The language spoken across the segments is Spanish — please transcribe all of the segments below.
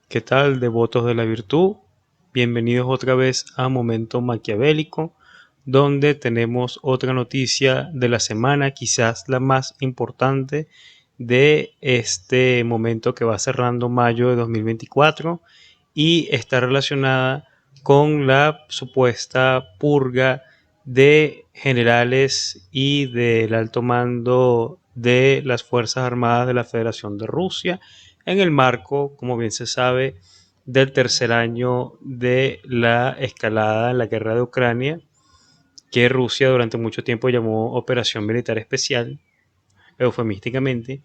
¿Qué tal, devotos de la virtud? Bienvenidos otra vez a Momento Maquiavélico, donde tenemos otra noticia de la semana, quizás la más importante de este momento que va cerrando mayo de 2024 y está relacionada con la supuesta purga de generales y del alto mando de las Fuerzas Armadas de la Federación de Rusia en el marco, como bien se sabe, del tercer año de la escalada en la guerra de Ucrania, que Rusia durante mucho tiempo llamó Operación Militar Especial, eufemísticamente,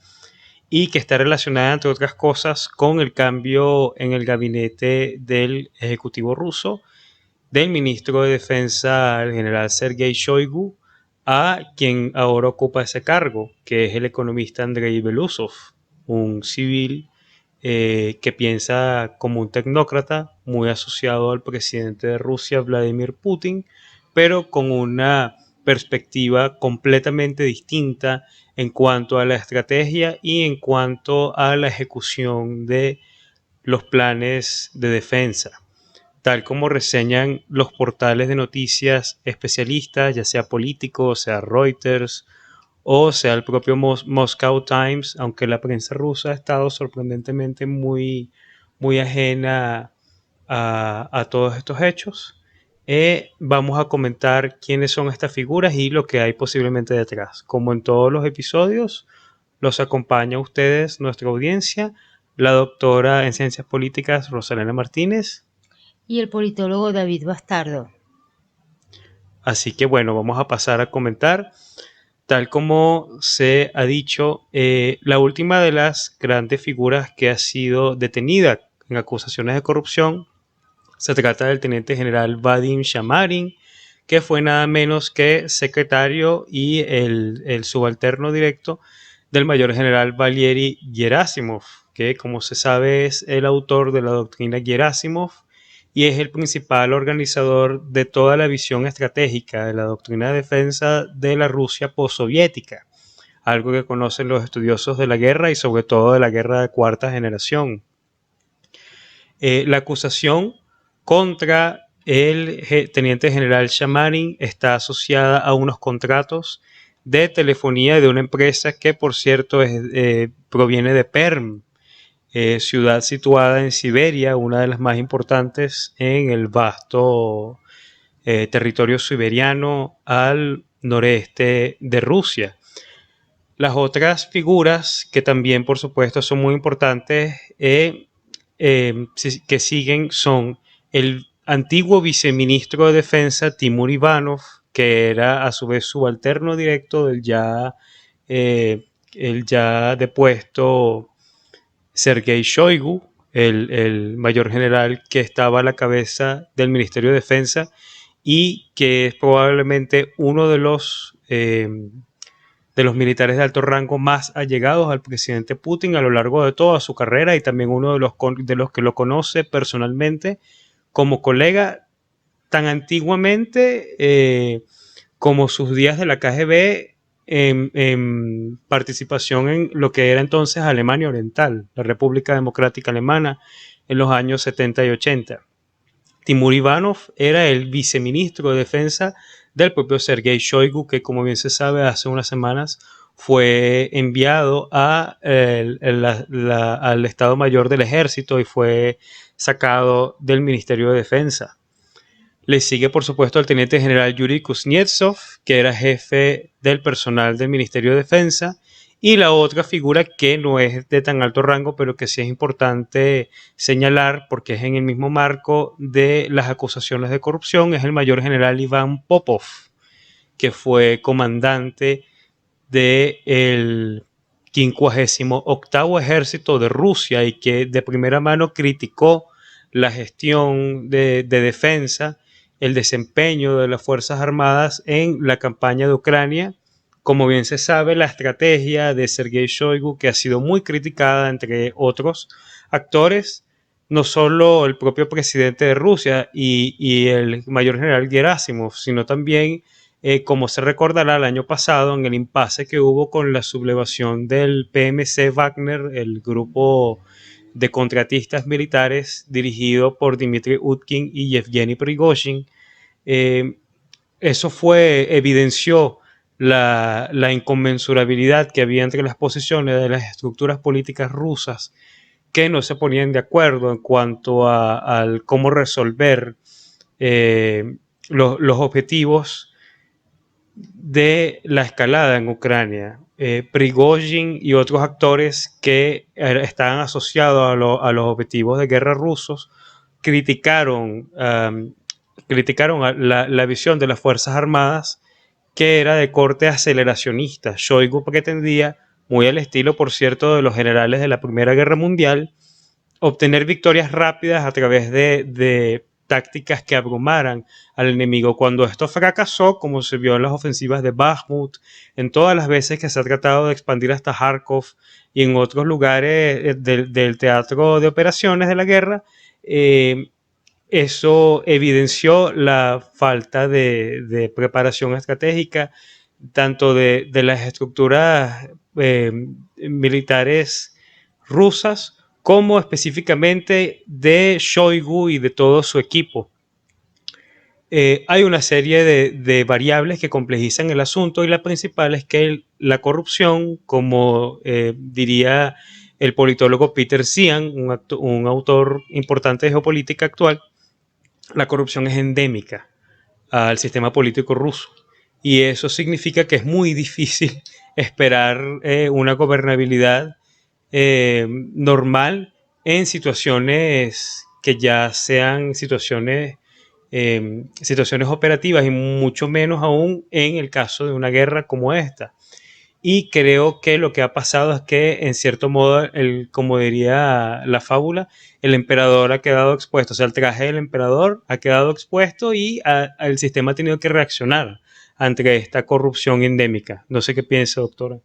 y que está relacionada, entre otras cosas, con el cambio en el gabinete del Ejecutivo ruso, del ministro de Defensa, el general Sergei Shoigu, a quien ahora ocupa ese cargo, que es el economista Andrei Belousov, un civil que piensa como un tecnócrata, muy asociado al presidente de Rusia, Vladimir Putin, pero con una perspectiva completamente distinta en cuanto a la estrategia y en cuanto a la ejecución de los planes de defensa, tal como reseñan los portales de noticias especialistas, ya sea políticos, sea Reuters o sea el propio Moscow Times, aunque la prensa rusa ha estado sorprendentemente muy ajena a todos estos hechos. Vamos a comentar quiénes son estas figuras y lo que hay posiblemente detrás. Como en todos los episodios, los acompaña a ustedes, nuestra audiencia, la doctora en Ciencias Políticas Rosalena Martínez. Y el politólogo David Bastardo. Así que bueno, vamos a pasar a comentar. Tal como se ha dicho, la última de las grandes figuras que ha sido detenida en acusaciones de corrupción se trata del teniente general Vadim Shamarin, que fue nada menos que secretario y el subalterno directo del mayor general Valery Gerasimov, que como se sabe es el autor de la doctrina Gerasimov y es el principal organizador de toda la visión estratégica de la doctrina de defensa de la Rusia postsoviética, algo que conocen los estudiosos de la guerra y sobre todo de la guerra de cuarta generación. La acusación contra el teniente general Shamarin está asociada a unos contratos de telefonía de una empresa que, por cierto, proviene de Perm, ciudad situada en Siberia, una de las más importantes en el vasto territorio siberiano al noreste de Rusia. Las otras figuras que también, por supuesto, son muy importantes que siguen son el antiguo viceministro de Defensa Timur Ivanov, que era a su vez subalterno directo el ya depuesto Sergei Shoigu, el mayor general que estaba a la cabeza del Ministerio de Defensa y que es probablemente uno de los militares de alto rango más allegados al presidente Putin a lo largo de toda su carrera y también uno de los que lo conoce personalmente como colega tan antiguamente como sus días de la KGB en participación en lo que era entonces Alemania Oriental, la República Democrática Alemana, en los años 70 y 80. Timur Ivanov era el viceministro de Defensa del propio Sergei Shoigu, que como bien se sabe hace unas semanas fue enviado al Estado Mayor del Ejército y fue sacado del Ministerio de Defensa. Le sigue, por supuesto, el teniente general Yuri Kuznetsov, que era jefe del personal del Ministerio de Defensa. Y la otra figura que no es de tan alto rango, pero que sí es importante señalar porque es en el mismo marco de las acusaciones de corrupción, es el mayor general Iván Popov, que fue comandante del 58º ejército de Rusia y que de primera mano criticó la gestión de defensa, el desempeño de las Fuerzas Armadas en la campaña de Ucrania. Como bien se sabe, la estrategia de Sergei Shoigu, que ha sido muy criticada entre otros actores, no solo el propio presidente de Rusia y el mayor general Gerasimov, sino también como se recordará el año pasado en el impasse que hubo con la sublevación del PMC Wagner, el grupo de contratistas militares dirigido por Dmitry Utkin y Yevgeny Prigozhin. Eso evidenció la inconmensurabilidad que había entre las posiciones de las estructuras políticas rusas, que no se ponían de acuerdo en cuanto a cómo resolver los objetivos de la escalada en Ucrania. Prigozhin y otros actores que estaban asociados a los objetivos de guerra rusos criticaron la visión de las Fuerzas Armadas, que era de corte aceleracionista. Shoigu pretendía, muy al estilo, por cierto, de los generales de la Primera Guerra Mundial, obtener victorias rápidas a través de tácticas que abrumaran al enemigo. Cuando esto fracasó, como se vio en las ofensivas de Bakhmut, en todas las veces que se ha tratado de expandir hasta Kharkov y en otros lugares del teatro de operaciones de la guerra, eso evidenció la falta de preparación estratégica, tanto de las estructuras militares rusas, como específicamente de Shoigu y de todo su equipo. Hay una serie de variables que complejizan el asunto, y la principal es que la corrupción, como diría el politólogo Peter Zihan, un autor importante de geopolítica actual, la corrupción es endémica al sistema político ruso. Y eso significa que es muy difícil esperar una gobernabilidad normal en situaciones que ya sean situaciones operativas, y mucho menos aún en el caso de una guerra como esta. Y creo que lo que ha pasado es que, en cierto modo, como diría la fábula, el emperador ha quedado expuesto. O sea, el traje del emperador ha quedado expuesto, y el sistema ha tenido que reaccionar ante esta corrupción endémica. No sé qué piensa, doctora.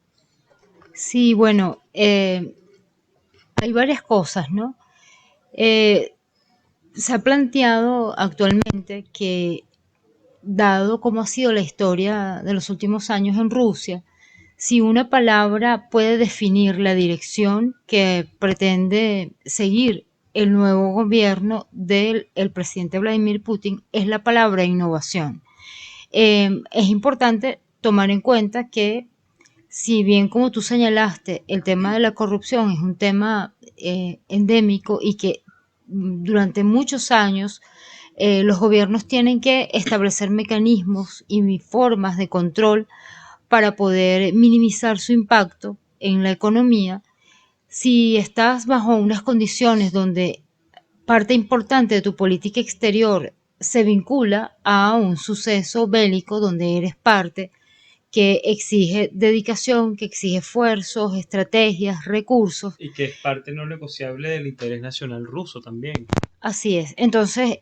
Sí, bueno, hay varias cosas, ¿no? Se ha planteado actualmente que, dado cómo ha sido la historia de los últimos años en Rusia, si una palabra puede definir la dirección que pretende seguir el nuevo gobierno del presidente Vladimir Putin, es la palabra innovación. Es importante tomar en cuenta que, si bien, como tú señalaste, el tema de la corrupción es un tema endémico, y que durante muchos años los gobiernos tienen que establecer mecanismos y formas de control para poder minimizar su impacto en la economía. Si estás bajo unas condiciones donde parte importante de tu política exterior se vincula a un suceso bélico donde eres parte, que exige dedicación, que exige esfuerzos, estrategias, recursos. Y que es parte no negociable del interés nacional ruso también. Así es. Entonces,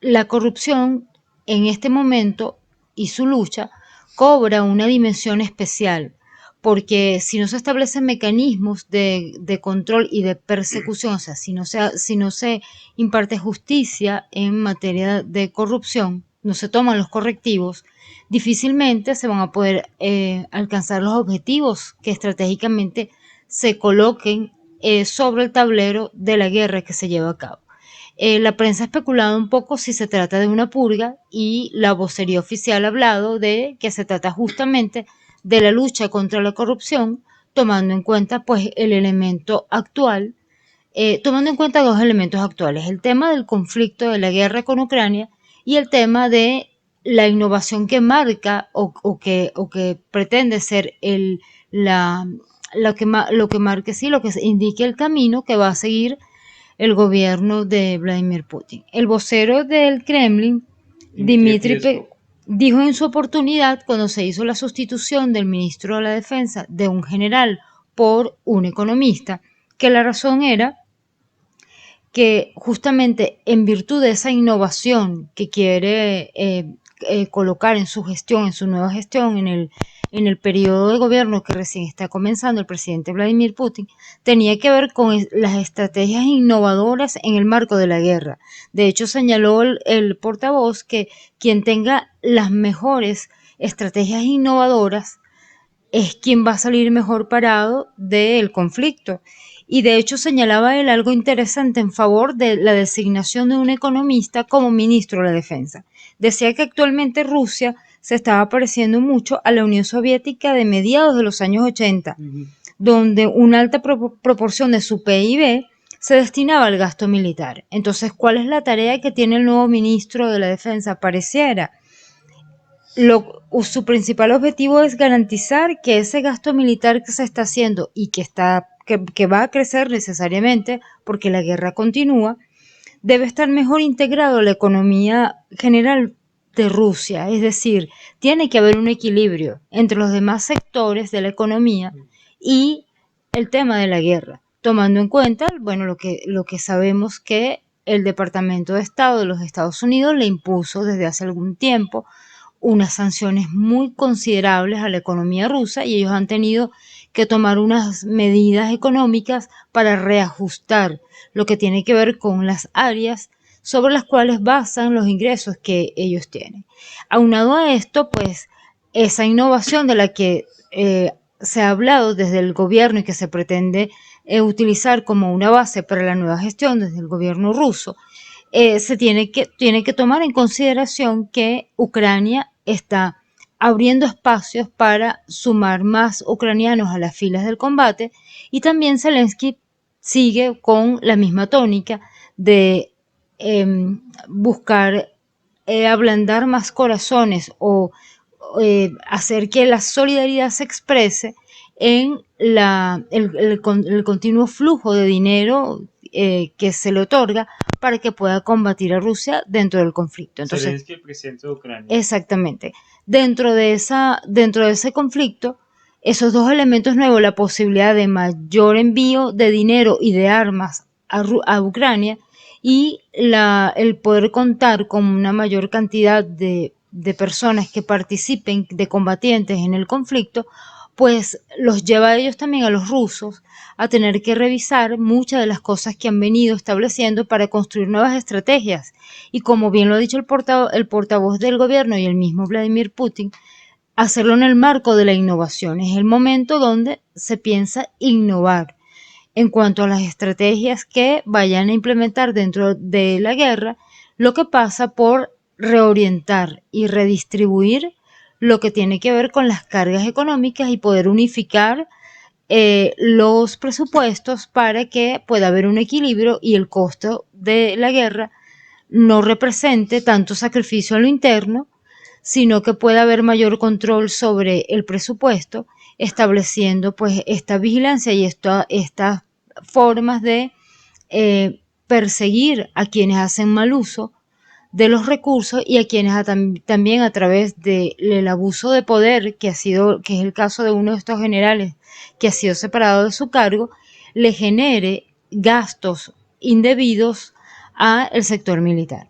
la corrupción en este momento y su lucha cobra una dimensión especial, porque si no se establecen mecanismos de control y de persecución, o sea, si no se imparte justicia en materia de corrupción, no se toman los correctivos, difícilmente se van a poder alcanzar los objetivos que estratégicamente se coloquen sobre el tablero de la guerra que se lleva a cabo. La prensa ha especulado un poco si se trata de una purga, y la vocería oficial ha hablado de que se trata justamente de la lucha contra la corrupción, tomando en cuenta pues el elemento actual, tomando en cuenta dos elementos actuales: el tema del conflicto de la guerra con Ucrania, y el tema de la innovación que marca o que pretende ser lo que marque, sí, lo que indique el camino que va a seguir el gobierno de Vladimir Putin. El vocero del Kremlin, Dmitry, dijo en su oportunidad, cuando se hizo la sustitución del ministro de la Defensa de un general por un economista, que la razón era que, justamente en virtud de esa innovación que quiere colocar en su gestión, en su nueva gestión, en el periodo de gobierno que recién está comenzando el presidente Vladimir Putin, tenía que ver con las estrategias innovadoras en el marco de la guerra. De hecho, señaló el portavoz que quien tenga las mejores estrategias innovadoras es quien va a salir mejor parado del conflicto. Y de hecho señalaba él algo interesante en favor de la designación de un economista como ministro de la Defensa. Decía que actualmente Rusia se estaba pareciendo mucho a la Unión Soviética de mediados de los años 80, donde una alta proporción de su PIB se destinaba al gasto militar. Entonces, ¿cuál es la tarea que tiene el nuevo ministro de la Defensa? Pareciera su principal objetivo es garantizar que ese gasto militar que se está haciendo y que va a crecer necesariamente porque la guerra continúa, debe estar mejor integrado a la economía general de Rusia. Es decir, tiene que haber un equilibrio entre los demás sectores de la economía y el tema de la guerra, tomando en cuenta, bueno, lo que sabemos que el Departamento de Estado de los Estados Unidos le impuso desde hace algún tiempo unas sanciones muy considerables a la economía rusa y ellos han tenido que tomar unas medidas económicas para reajustar lo que tiene que ver con las áreas sobre las cuales basan los ingresos que ellos tienen. Aunado a esto, pues esa innovación de la que se ha hablado desde el gobierno y que se pretende utilizar como una base para la nueva gestión desde el gobierno ruso, se tiene que tomar en consideración que Ucrania está abriendo espacios para sumar más ucranianos a las filas del combate y también Zelensky sigue con la misma tónica de buscar ablandar más corazones o hacer que la solidaridad se exprese en el continuo flujo de dinero que se le otorga para que pueda combatir a Rusia dentro del conflicto. Entonces, Zelensky, el presidente de Ucrania. Exactamente. Dentro de ese conflicto, esos dos elementos nuevos, la posibilidad de mayor envío de dinero y de armas a Ucrania y el poder contar con una mayor cantidad de personas que participen, de combatientes en el conflicto, pues los lleva a ellos también, a los rusos, a tener que revisar muchas de las cosas que han venido estableciendo para construir nuevas estrategias. Y como bien lo ha dicho el portavoz del gobierno y el mismo Vladimir Putin, hacerlo en el marco de la innovación. Es el momento donde se piensa innovar en cuanto a las estrategias que vayan a implementar dentro de la guerra, lo que pasa por reorientar y redistribuir lo que tiene que ver con las cargas económicas y poder unificar los presupuestos para que pueda haber un equilibrio y el costo de la guerra no represente tanto sacrificio a lo interno, sino que pueda haber mayor control sobre el presupuesto, estableciendo pues esta vigilancia y estas formas de perseguir a quienes hacen mal uso de los recursos y a quienes también a través del abuso de poder que es el caso de uno de estos generales que ha sido separado de su cargo, le genere gastos indebidos al sector militar.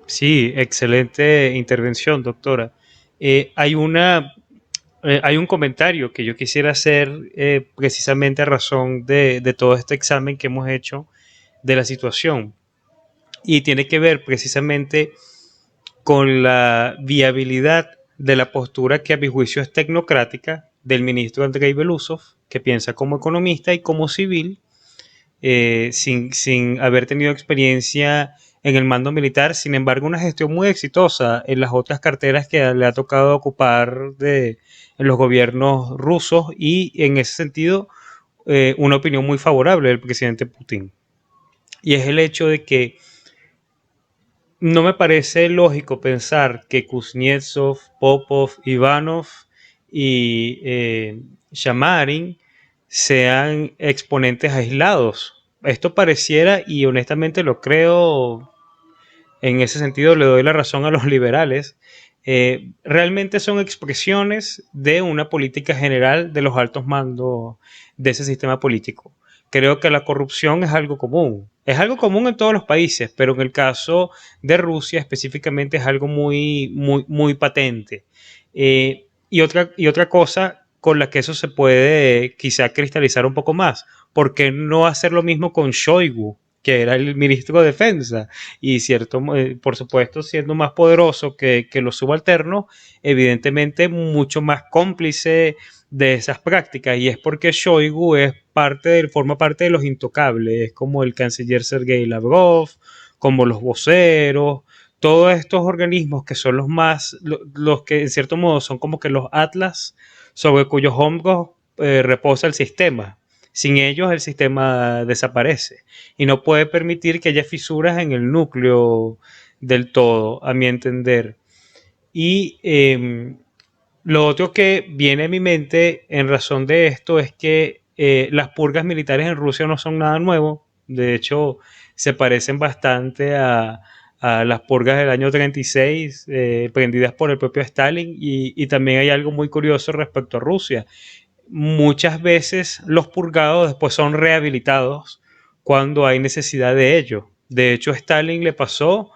Sí, excelente intervención, doctora. Hay hay un comentario que yo quisiera hacer precisamente a razón de todo este examen que hemos hecho de la situación y tiene que ver precisamente con la viabilidad de la postura que a mi juicio es tecnocrática del ministro Andrei Belousov, que piensa como economista y como civil, sin haber tenido experiencia en el mando militar, sin embargo una gestión muy exitosa en las otras carteras que le ha tocado ocupar en los gobiernos rusos y en ese sentido una opinión muy favorable del presidente Putin. Y es el hecho de que no me parece lógico pensar que Kuznetsov, Popov, Ivanov y Shamarin sean exponentes aislados. Esto pareciera, y honestamente lo creo, en ese sentido le doy la razón a los liberales, realmente son expresiones de una política general de los altos mandos de ese sistema político. Creo que la corrupción es algo común. Es algo común en todos los países, pero en el caso de Rusia específicamente es algo muy patente. Y otra cosa con la que eso se puede quizá cristalizar un poco más. ¿Por qué no hacer lo mismo con Shoigu, que era el ministro de Defensa, y por supuesto, siendo más poderoso que los subalternos, evidentemente mucho más cómplice de esas prácticas, y es porque Shoigu forma parte de los intocables, es como el canciller Sergei Lavrov, como los voceros, todos estos organismos que son los que en cierto modo son como que los atlas sobre cuyos hombros reposa el sistema. Sin ellos el sistema desaparece y no puede permitir que haya fisuras en el núcleo del todo, a mi entender. Y lo otro que viene a mi mente en razón de esto es que las purgas militares en Rusia no son nada nuevo. De hecho, se parecen bastante a las purgas del año 36, prendidas por el propio Stalin. Y también hay algo muy curioso respecto a Rusia. Muchas veces los purgados después son rehabilitados cuando hay necesidad de ello. De hecho, a Stalin le pasó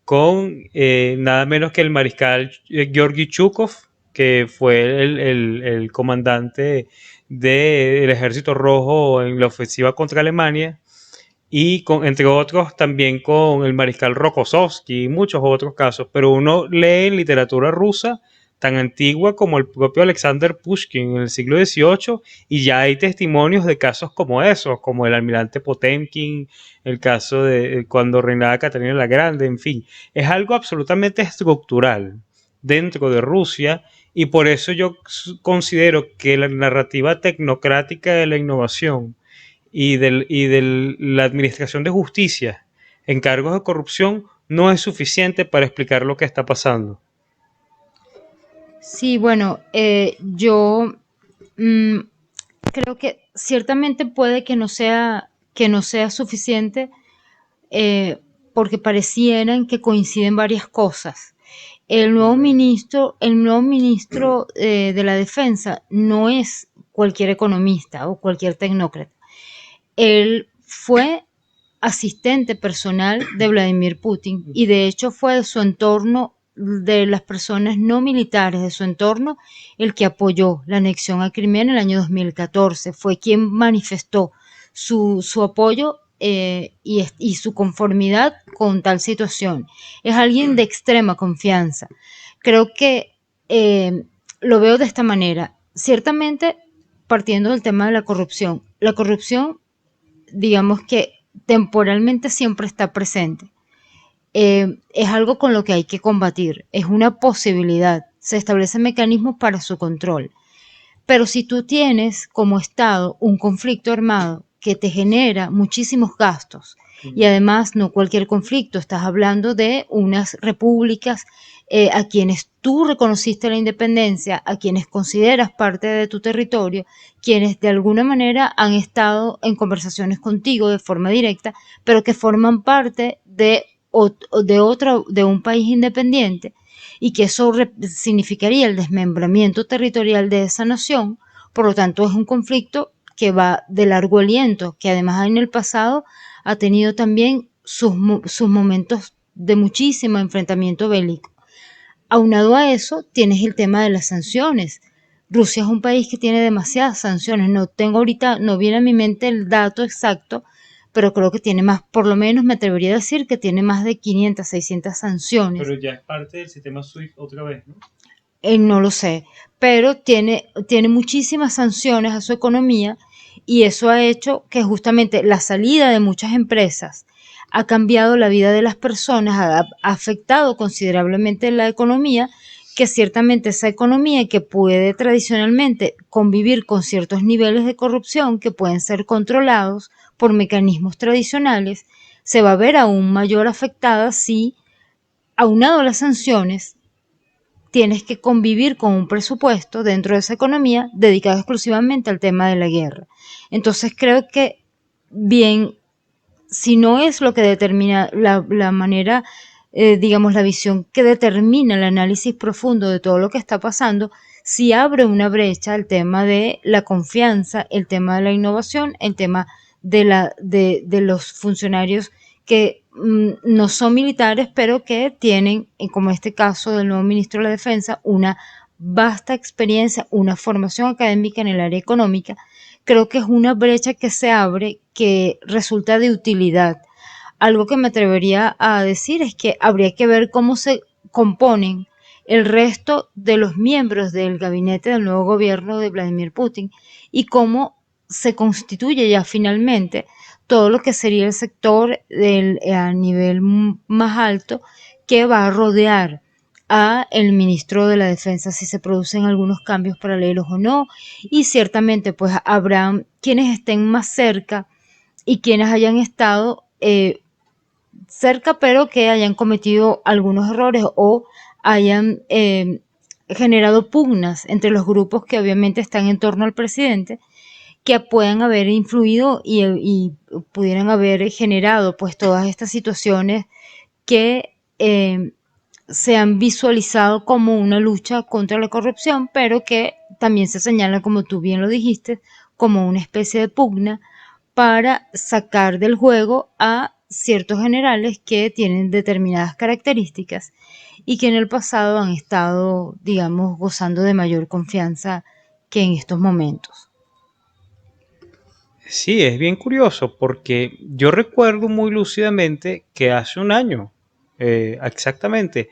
con nada menos que el mariscal Georgi Chukov, que fue el comandante del Ejército Rojo en la ofensiva contra Alemania, y entre otros también con el mariscal Rokossovsky y muchos otros casos. Pero uno lee en literatura rusa tan antigua como el propio Alexander Pushkin en el siglo XVIII, y ya hay testimonios de casos como esos, como el almirante Potemkin, el caso de cuando reinaba Catalina la Grande, en fin. Es algo absolutamente estructural dentro de Rusia, y por eso yo considero que la narrativa tecnocrática de la innovación y de la administración de justicia en cargos de corrupción no es suficiente para explicar lo que está pasando. Sí, bueno, yo mm, creo que ciertamente puede que no sea suficiente, eh, porque parecieran que coinciden varias cosas. El nuevo ministro de la Defensa no es cualquier economista o cualquier tecnócrata. Él fue asistente personal de Vladimir Putin y de hecho fue de su entorno, de las personas no militares de su entorno, el que apoyó la anexión a Crimea en el año 2014. Fue quien manifestó su apoyo y su conformidad con tal situación. Es alguien de extrema confianza. Creo que lo veo de esta manera. Ciertamente, partiendo del tema de la corrupción digamos que temporalmente siempre está presente. Es algo con lo que hay que combatir, es una posibilidad, se establecen mecanismos para su control. Pero si tú tienes como Estado un conflicto armado que te genera muchísimos gastos, y además no cualquier conflicto, estás hablando de unas repúblicas a quienes tú reconociste la independencia, a quienes consideras parte de tu territorio, quienes de alguna manera han estado en conversaciones contigo de forma directa, pero que forman parte de un país independiente, y que eso significaría el desmembramiento territorial de esa nación. Por lo tanto, es un conflicto que va de largo aliento, que además en el pasado ha tenido también sus momentos de muchísimo enfrentamiento bélico. Aunado a eso, tienes el tema de las sanciones. Rusia es un país que tiene demasiadas sanciones. No tengo ahorita, no viene a mi mente el dato exacto, pero creo que tiene más, por lo menos me atrevería a decir que tiene más de 500, 600 sanciones. Pero ya es parte del sistema SWIFT otra vez, ¿no? No lo sé, pero tiene muchísimas sanciones a su economía, y eso ha hecho que justamente la salida de muchas empresas ha cambiado la vida de las personas, ha afectado considerablemente la economía, que ciertamente esa economía que puede tradicionalmente convivir con ciertos niveles de corrupción que pueden ser controlados por mecanismos tradicionales, se va a ver aún mayor afectada si, aunado a las sanciones, tienes que convivir con un presupuesto dentro de esa economía dedicado exclusivamente al tema de la guerra. Entonces creo que, bien, si no es lo que determina la manera, digamos, la visión que determina el análisis profundo de todo lo que está pasando, si abre una brecha el tema de la confianza, el tema de la innovación, el tema de los funcionarios que no son militares, pero que tienen, como este caso del nuevo ministro de la Defensa, una vasta experiencia, una formación académica en el área económica. Creo que es una brecha que se abre, que resulta de utilidad algo que me atrevería a decir es que habría que ver cómo se componen el resto de los miembros del gabinete del nuevo gobierno de Vladimir Putin y cómo se constituye ya finalmente todo lo que sería el sector a nivel más alto que va a rodear a el ministro de la Defensa, si se producen algunos cambios paralelos o no, y ciertamente pues habrá quienes estén más cerca y quienes hayan estado cerca pero que hayan cometido algunos errores o hayan generado pugnas entre los grupos que obviamente están en torno al presidente, que puedan haber influido y pudieran haber generado pues todas estas situaciones que se han visualizado como una lucha contra la corrupción, pero que también se señala, como tú bien lo dijiste, como una especie de pugna para sacar del juego a ciertos generales que tienen determinadas características y que en el pasado han estado, digamos, gozando de mayor confianza que en estos momentos. Sí, es bien curioso porque yo recuerdo muy lúcidamente que hace un año, exactamente,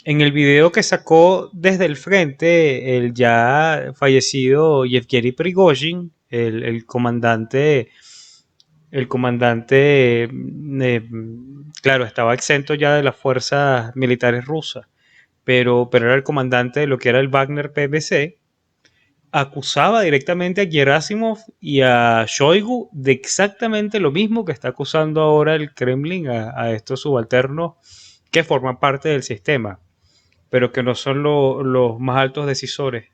en el video que sacó desde el frente el ya fallecido Yevgeny Prigozhin, el comandante, claro, estaba exento ya de las fuerzas militares rusas, pero era el comandante de lo que era el Wagner PBC, acusaba directamente a Gerasimov y a Shoigu de exactamente lo mismo que está acusando ahora el Kremlin a estos subalternos que forman parte del sistema, pero que no son los más altos decisores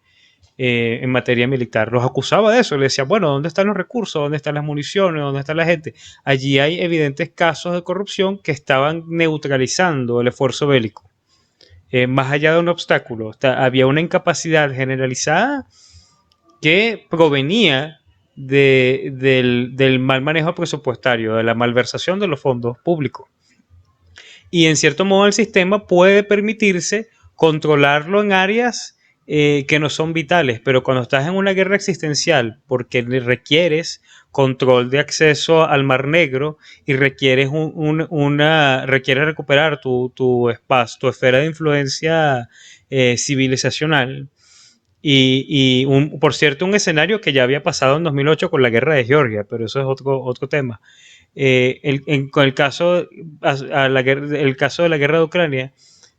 en materia militar. Los acusaba de eso, le decía, bueno, ¿dónde están los recursos? ¿Dónde están las municiones? ¿Dónde está la gente? Allí hay evidentes casos de corrupción que estaban neutralizando el esfuerzo bélico. Más allá de un obstáculo, había una incapacidad generalizada que provenía del mal manejo presupuestario, de la malversación de los fondos públicos. Y en cierto modo el sistema puede permitirse controlarlo en áreas que no son vitales, pero cuando estás en una guerra existencial, porque requieres control de acceso al Mar Negro y requieres requieres recuperar tu espacio, tu esfera de influencia civilizacional, por cierto, un escenario que ya había pasado en 2008 con la guerra de Georgia, pero eso es otro tema. Con el caso, el caso de la guerra de Ucrania,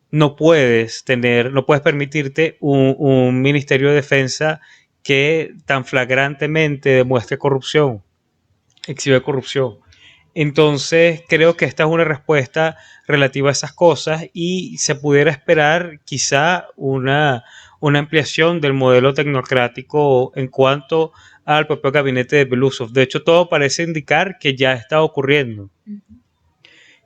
no puedes permitirte un ministerio de defensa que tan flagrantemente demuestre corrupción, exhibe corrupción. Entonces, creo que esta es una respuesta relativa a esas cosas y se pudiera esperar quizá una ampliación del modelo tecnocrático en cuanto al propio gabinete de Belousov. De hecho, todo parece indicar que ya está ocurriendo.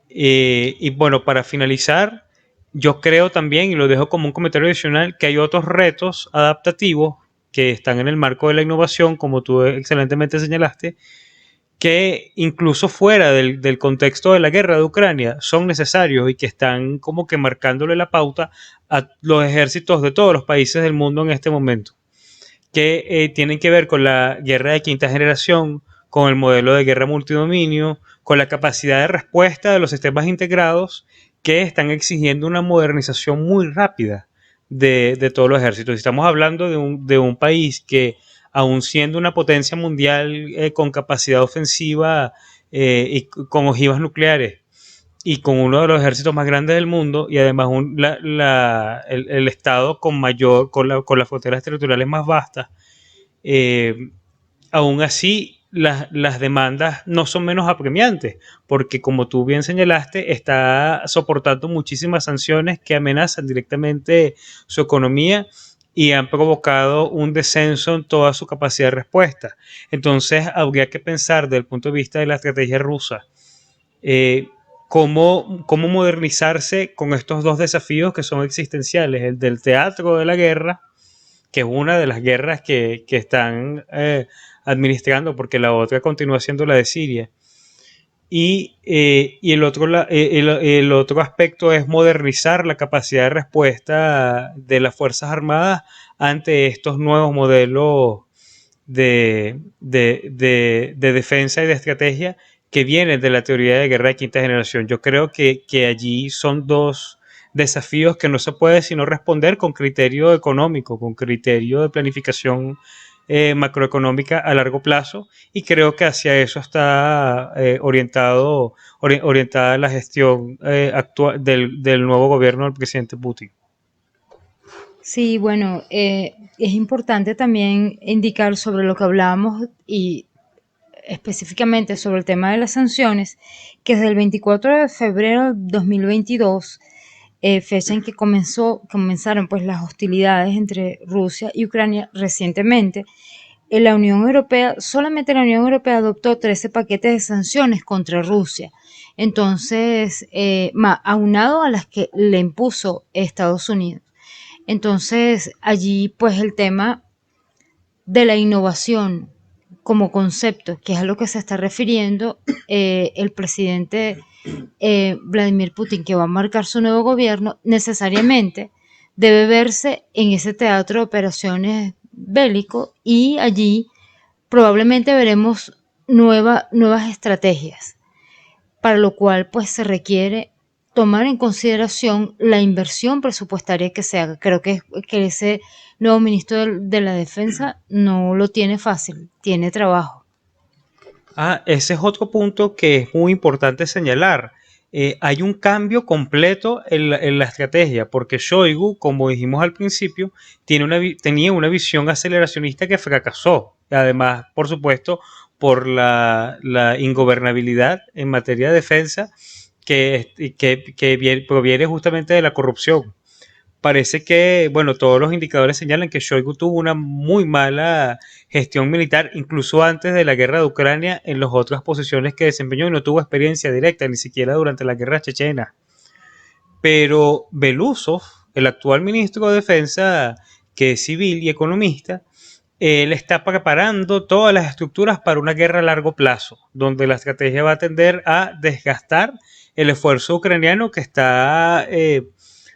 Y bueno, para finalizar, yo creo también, y lo dejo como un comentario adicional, que hay otros retos adaptativos que están en el marco de la innovación, como tú excelentemente señalaste, que incluso fuera del contexto de la guerra de Ucrania son necesarios y que están como que marcándole la pauta a los ejércitos de todos los países del mundo en este momento, que tienen que ver con la guerra de quinta generación, con el modelo de guerra multidominio, con la capacidad de respuesta de los sistemas integrados que están exigiendo una modernización muy rápida de todos los ejércitos. Estamos hablando de un país que, aun siendo una potencia mundial con capacidad ofensiva y con ojivas nucleares y con uno de los ejércitos más grandes del mundo y además el estado con las fronteras territoriales más vastas, eh, aún así las demandas no son menos apremiantes, porque como tú bien señalaste, está soportando muchísimas sanciones que amenazan directamente su economía y han provocado un descenso en toda su capacidad de respuesta. Entonces, habría que pensar desde el punto de vista de la estrategia rusa, cómo modernizarse con estos dos desafíos que son existenciales, el del teatro de la guerra, que es una de las guerras que están administrando, porque la otra continúa siendo la de Siria. Y el otro aspecto es modernizar la capacidad de respuesta de las Fuerzas Armadas ante estos nuevos modelos de defensa y de estrategia que viene de la teoría de guerra de quinta generación. Yo creo que allí son dos desafíos que no se puede sino responder con criterio económico, con criterio de planificación macroeconómica a largo plazo, y creo que hacia eso está orientada la gestión actual del nuevo gobierno del presidente Putin. Sí, bueno, es importante también indicar sobre lo que hablábamos y específicamente sobre el tema de las sanciones, que desde el 24 de febrero de 2022, fecha en que comenzaron pues las hostilidades entre Rusia y Ucrania recientemente, la Unión Europea, solamente la Unión Europea adoptó 13 paquetes de sanciones contra Rusia. Entonces, aunado a las que le impuso Estados Unidos. Entonces, allí pues el tema de la innovación como concepto, que es a lo que se está refiriendo el presidente Vladimir Putin, que va a marcar su nuevo gobierno, necesariamente debe verse en ese teatro de operaciones bélico, y allí probablemente veremos nuevas estrategias, para lo cual pues se requiere tomar en consideración la inversión presupuestaria que se haga. Creo que ese nuevo ministro de la Defensa no lo tiene fácil, tiene trabajo. Ese es otro punto que es muy importante señalar. Hay un cambio completo en la estrategia, porque Shoigu, como dijimos al principio, tenía una visión aceleracionista que fracasó. Además, por supuesto, por la ingobernabilidad en materia de defensa que proviene justamente de la corrupción. Parece que, bueno, todos los indicadores señalan que Shoigu tuvo una muy mala gestión militar, incluso antes de la guerra de Ucrania, en las otras posiciones que desempeñó, y no tuvo experiencia directa, ni siquiera durante la guerra chechena. Pero Belousov, el actual ministro de Defensa, que es civil y economista, él está preparando todas las estructuras para una guerra a largo plazo, donde la estrategia va a tender a desgastar el esfuerzo ucraniano, que está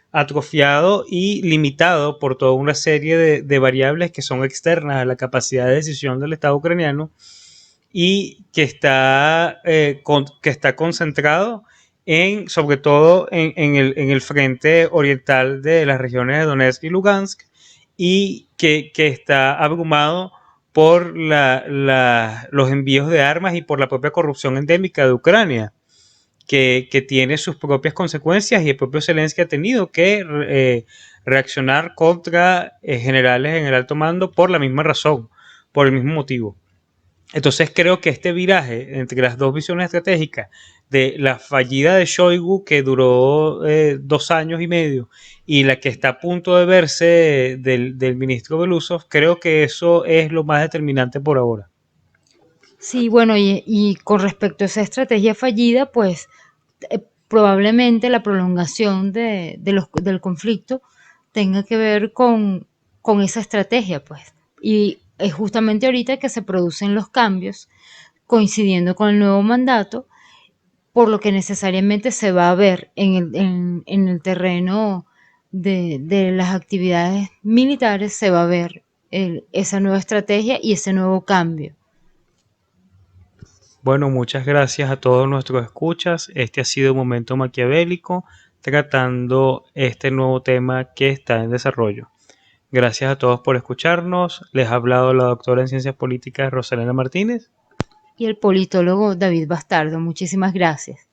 atrofiado y limitado por toda una serie de variables que son externas a la capacidad de decisión del Estado ucraniano, y que está concentrado sobre todo en el frente oriental de las regiones de Donetsk y Lugansk, y que está abrumado por los envíos de armas y por la propia corrupción endémica de Ucrania, que tiene sus propias consecuencias, y el propio Zelensky ha tenido que reaccionar contra generales en el alto mando por la misma razón, por el mismo motivo. Entonces creo que este viraje entre las dos visiones estratégicas, de la fallida de Shoigu, que duró 2 años y medio, y la que está a punto de verse del ministro Belousov, creo que eso es lo más determinante por ahora. Sí, bueno, y con respecto a esa estrategia fallida, pues probablemente la prolongación del conflicto tenga que ver con esa estrategia, pues. Y es justamente ahorita que se producen los cambios, coincidiendo con el nuevo mandato, por lo que necesariamente se va a ver en el terreno de las actividades militares, se va a ver esa nueva estrategia y ese nuevo cambio. Bueno, muchas gracias a todos nuestros escuchas. Este ha sido un momento maquiavélico, tratando este nuevo tema que está en desarrollo. Gracias a todos por escucharnos. Les ha hablado la doctora en Ciencias Políticas Rosalena Martínez Y el politólogo David Bastardo. Muchísimas gracias.